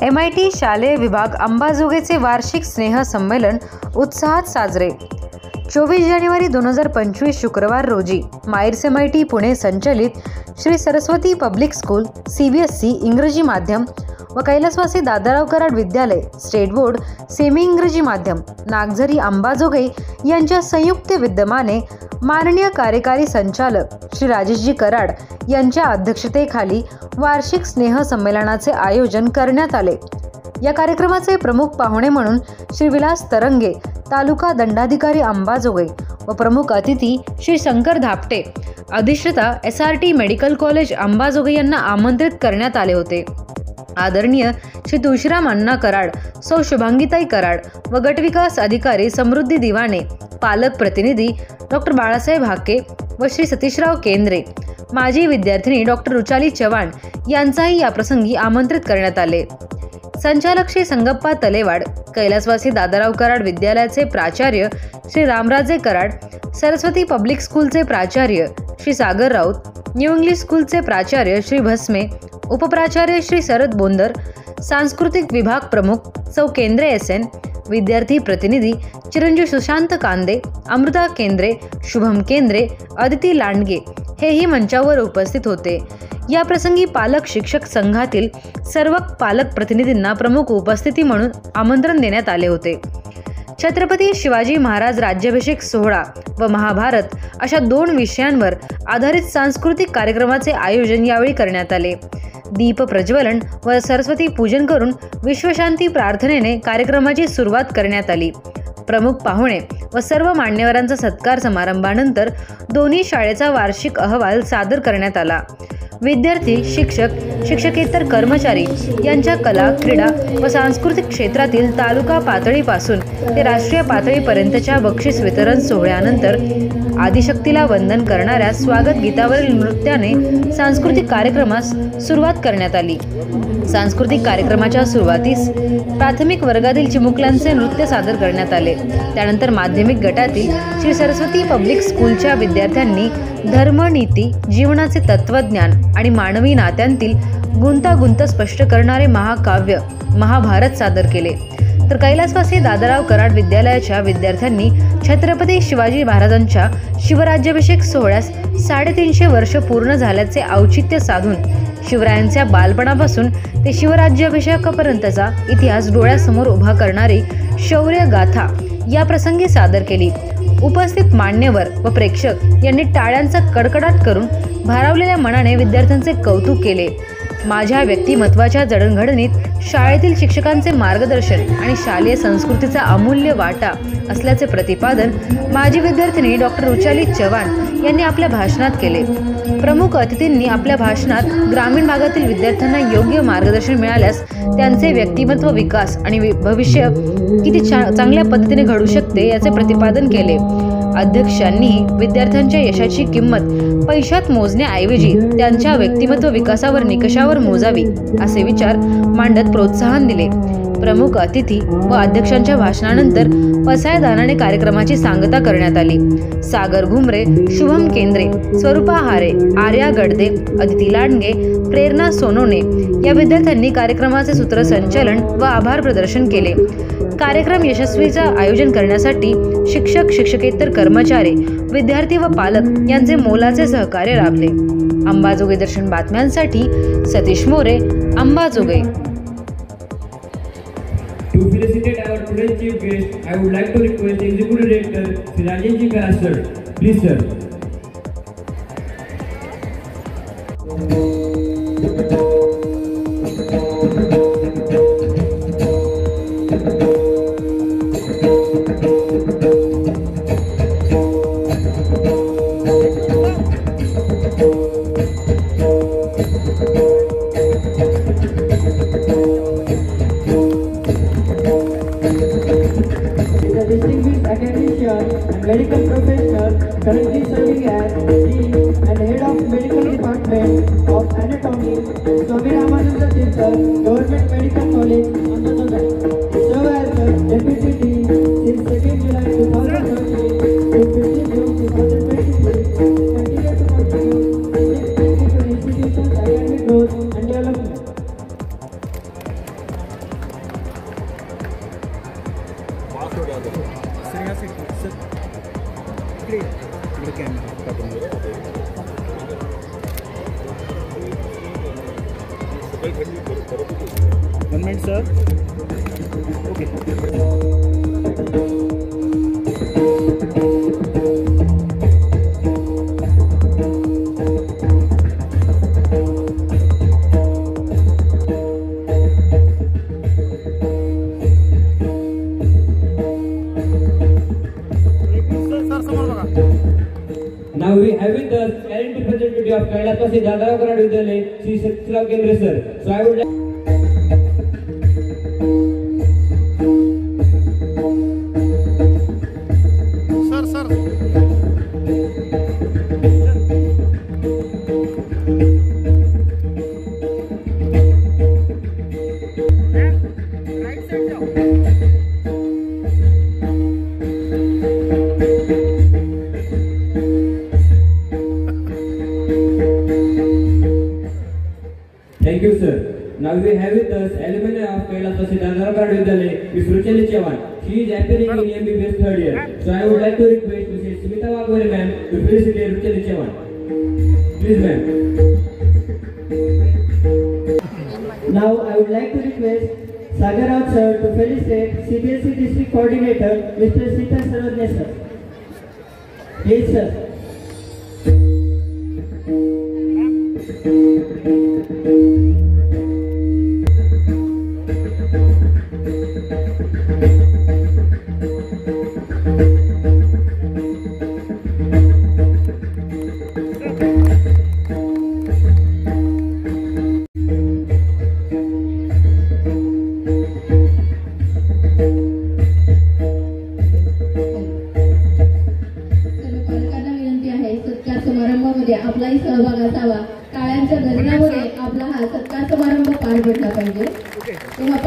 MIT शालेय विभाग अंबाजोगाईचे वार्षिक स्नेह संमेलन उत्साहात साजरे। 24 जानेवारी 2025 शुक्रवार रोजी मायर्स MIT पुणे संचलित Shri Saraswati public school CBSE इंग्रजी माध्यम व कैलासवासी दादाराव कराड विद्यालय स्टेट बोर्ड सेमी इंग्रजी माध्यम नागझरी अंबाजोगाई यांच्या संयुक्त विद्यमाने माननीय कार्यकारी संचालक श्री राजेशजी कराड यांच्या अध्यक्षतेखाली वार्षिक स्नेह संमेलनाचे आयोजन करण्यात आले। या कार्यक्रमाचे प्रमुख पाहुणे म्हणून श्री विलास तरंगे तालुका दंडाधिकारी अंबाजोगाई व प्रमुख अतिथी श्री शंकर धापटे अधिष्ठाता SRT मेडिकल कॉलेज अंबाजोगाई यांना आमंत्रित करण्यात आले होते। आदरणीय श्री तुळशीराम अण्णा कराड, सौ शुभांगीताई कराड व गटविकास अधिकारी समृद्धी दिवाणे, पालक प्रतिनिधी डॉक्टर बाळासाहेब हाके व श्री सतीशराव केंद्रे, माजी विद्यार्थिनी डॉक्टर रुचाली चव्हाण यांचाही या प्रसंगी आमंत्रित करण्यात आले। संचालक श्री संगप्पा तलेवाड, कैलासवासी दादाराव कराड विद्यालयाचे प्राचार्य श्री रामराजे कराड, सरस्वती पब्लिक स्कूलचे प्राचार्य श्री सागर राऊत, न्यू इंग्लिश स्कूलचे प्राचार्य श्री भस्मे, उपप्राचार्य श्री शरद बोंदर, सांस्कृतिक विभाग प्रमुख सौ केंद्रे SN, विद्यार्थी प्रतिनिधी चिरंजीव सुशांत कांदे, अमृता केंद्रे, शुभम केंद्रे, अदिती लांडगे हेही मंचावर उपस्थित होते। या प्रसंगी पालक शिक्षक संघातील सर्व पालक प्रतिनिधींना प्रमुख उपस्थिती म्हणून आमंत्रण देण्यात आले होते। छत्रपती शिवाजी महाराज राज्याभिषेक सोहळा व महाभारत अशा 2 विषयांवर आधारित सांस्कृतिक कार्यक्रमाचे आयोजन यावेळी करण्यात आले। दीप प्रज्वलन व सरस्वती पूजन करून विश्वशांती प्रार्थनेने कार्यक्रमाची सुरुवात करण्यात आली। प्रमुख पाहुणे व सर्व मान्यवरांचा सत्कार समारंभानंतर दोन्ही शाळेचा वार्षिक अहवाल सादर करण्यात आला। विद्यार्थी, शिक्षक, शिक्षकेतर कर्मचारी यांच्या कला, क्रीडा व सांस्कृतिक क्षेत्रातील तालुका पातळीपासून ते राष्ट्रीय पातळीपर्यंतच्या बक्षीस वितरण सोहळ्यानंतर आदिशक्तीला वंदन करणाऱ्या स्वागत गीतावरील नृत्याने सांस्कृतिक कार्यक्रमास सुरुवात करण्यात आली। सांस्कृतिक कार्यक्रमाच्या सुरुवातीस प्राथमिक वर्गातील चिमुकल्यांचे नृत्य सादर करण्यात आले। त्यानंतर माध्यमिक गटातील श्री सरस्वती पब्लिक स्कूलच्या विद्यार्थ्यांनी धर्म, नीती, जीवनाचे तत्वज्ञान आणि मानवी नात्यांतील गुंतागुंत स्पष्ट करणारे महाकाव्य महाभारत सादर केले। तर कैलासवासी दादाराव कराड विद्यालयाच्या विद्यार्थ्यांनी छत्रपती शिवाजी महाराजांच्या शिवराज्याभिषेक सोहळ्यास 350 वर्ष पूर्ण झाल्याचे औचित्य साधून शिवरायांच्या बालपणापासून ते शिवराज्याभिषेकापर्यंतचा इतिहास डोळ्यासमोर उभा करणारी शौर्य गाथा या प्रसंगी सादर केली। उपस्थित मान्यवर व प्रेक्षक यांनी टाळ्यांचा कडकडाट करून भारावलेल्या मनाने विद्यार्थ्यांचे कौतुक केले। माझ्या व्यक्तिमत्वाच्या जडणघडणीत शाळेतील शिक्षकांचे मार्गदर्शन आणि शालेय संस्कृतीचा अमूल्य वाटा असल्याचे प्रतिपादन माजी विद्यार्थिनी डॉक्टर रुचाली चव्हाण यांनी आपल्या भाषणात केले। प्रमुख अतिथींनी आपल्या भाषणात ग्रामीण भागातील विद्यार्थ्यांना योग्य मार्गदर्शन मिळाल्यास त्यांचे व्यक्तिमत्व विकास आणि भविष्य किती चांगल्या पद्धतीने घडू शकते याचे प्रतिपादन केले। अध्यक्षांनी विद्यार्थ्यांच्या यशाची किंमत पैशात मोजण्याऐवजी त्यांच्या व्यक्तिमत्व विकासावर निकषावर मोजावी असे विचार मांडत प्रोत्साहन दिले। प्रमुख अतिथी व अध्यक्षांच्या भाषणानंतर पसायदानाने कार्यक्रमाची सांगता करण्यात आली। सागर घुमरे, शुभम केंद्रे, स्वरूपा हारे, आर्या गडदे, अदिती लांडगे, प्रेरणा सोनोने या विद्यार्थ्यांनी कार्यक्रमाचे सूत्रसंचालन व आभार प्रदर्शन केले। कार्यक्रम यशस्वीचे आयोजन करण्यासाठी शिक्षक, शिक्षकेतर कर्मचारी, विद्यार्थी व पालक यांचे मोलाचे सहकार्य लाभले। अंबाजोगाई दर्शन बातम्यांसाठी Satish More, Ambajogai. To felicitate our today's chief guest, I would like to request Executive Director Sri Rajesh Karad sir. Please sir. Distinguished academician and medical professional currently serving as Dean and Head of Medical Department of Anatomy, Swami Ramananda Tirtha Government Medical College, Ahmedabad. Served as the Deputy Dean since 2nd July 2013 to 15 June 2023. Continue to contribute to institutions' academic growth and development. 1 minute, sir. Okay. Now we have with us current representative of Kailaswasi Dadarav Karad Vidyalaya, Sri Satyam Kendre sir. So I would like Thank you, sir. Now we have with us alumni of Kailaswasi Dadarav Karad Vidyalaya, Ms. Ruchali Chavan. She is appearing in MBBS third year. So I would like to request Mrs. Smita Wagware ma'am to felicitate Ruchali Chavan. Please, ma'am. Now I would like to request Sagar Rao sir to felicitate CBSE District Coordinator Mr. Sita Sarojne sir. Please, sir. समारंभामध्ये आपलाही सहभाग असावा. टाळ्यांच्या गजरामुळे आपला हा सत्कार समारंभ पार पडला पाहिजे. तेव्हा